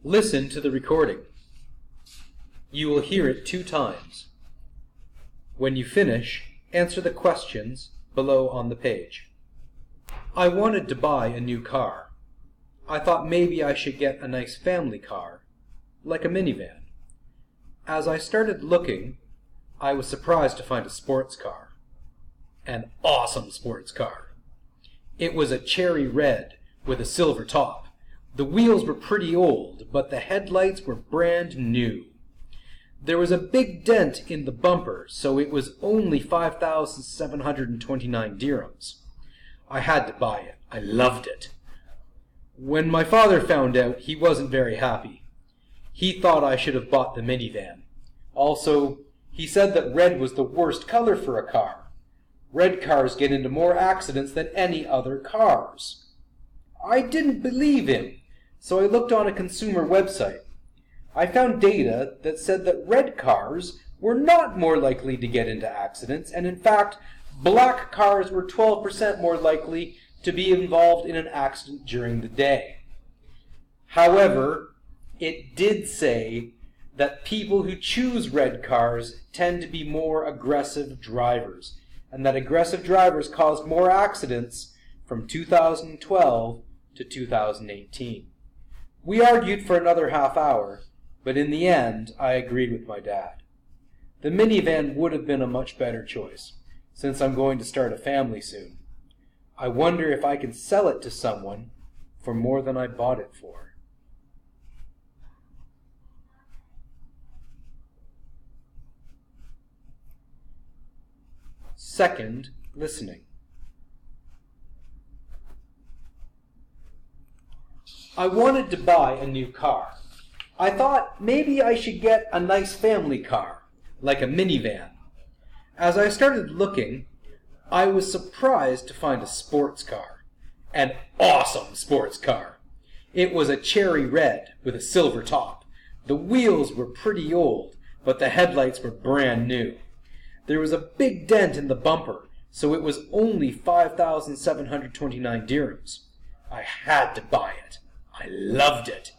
Listen to the recording. You will hear it 2 times. When you finish, answer the questions below on the page. I wanted to buy a new car. I thought maybe I should get a nice family car, like a minivan. As I started looking, I was surprised to find a sports car. An awesome sports car. It was a cherry red with a silver top. The wheels were pretty old, but the headlights were brand new. There was a big dent in the bumper, so it was only 5,729 dirhams. I had to buy it. I loved it. When my father found out, he wasn't very happy. He thought I should have bought the minivan. Also, he said that red was the worst color for a car. Red cars get into more accidents than any other cars. I didn't believe him, so I looked on a consumer website. I found data that said that red cars were not more likely to get into accidents, and in fact, black cars were 12% more likely to be involved in an accident during the day. However, it did say that people who choose red cars tend to be more aggressive drivers, and that aggressive drivers caused more accidents from 2012 to 2018. We argued for another half hour, but in the end, I agreed with my dad. The minivan would have been a much better choice, since I'm going to start a family soon. I wonder if I can sell it to someone for more than I bought it for. Second, listening. I wanted to buy a new car. I thought maybe I should get a nice family car, like a minivan. As I started looking, I was surprised to find a sports car. An awesome sports car. It was a cherry red with a silver top. The wheels were pretty old, but the headlights were brand new. There was a big dent in the bumper, so it was only 5,729 dirhams. I had to buy it. I loved it.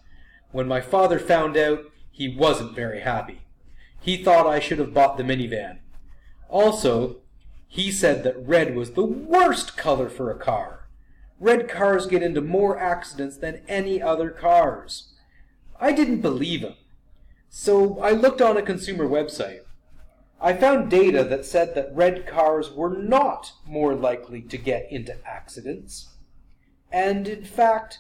When my father found out, he wasn't very happy. He thought I should have bought the minivan. Also, he said that red was the worst color for a car. Red cars get into more accidents than any other cars. I didn't believe him, so I looked on a consumer website. I found data that said that red cars were not more likely to get into accidents. And in fact,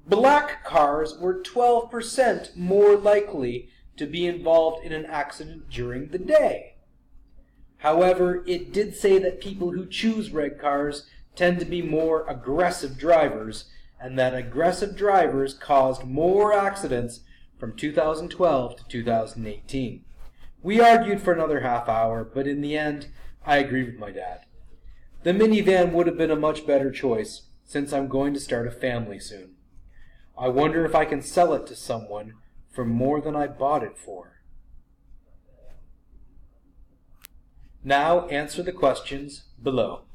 black cars were 12% more likely to be involved in an accident during the day. However, it did say that people who choose red cars tend to be more aggressive drivers, and that aggressive drivers caused more accidents from 2012 to 2018. We argued for another half hour, but in the end, I agreed with my dad. The minivan would have been a much better choice, since I'm going to start a family soon. I wonder if I can sell it to someone for more than I bought it for. Now answer the questions below.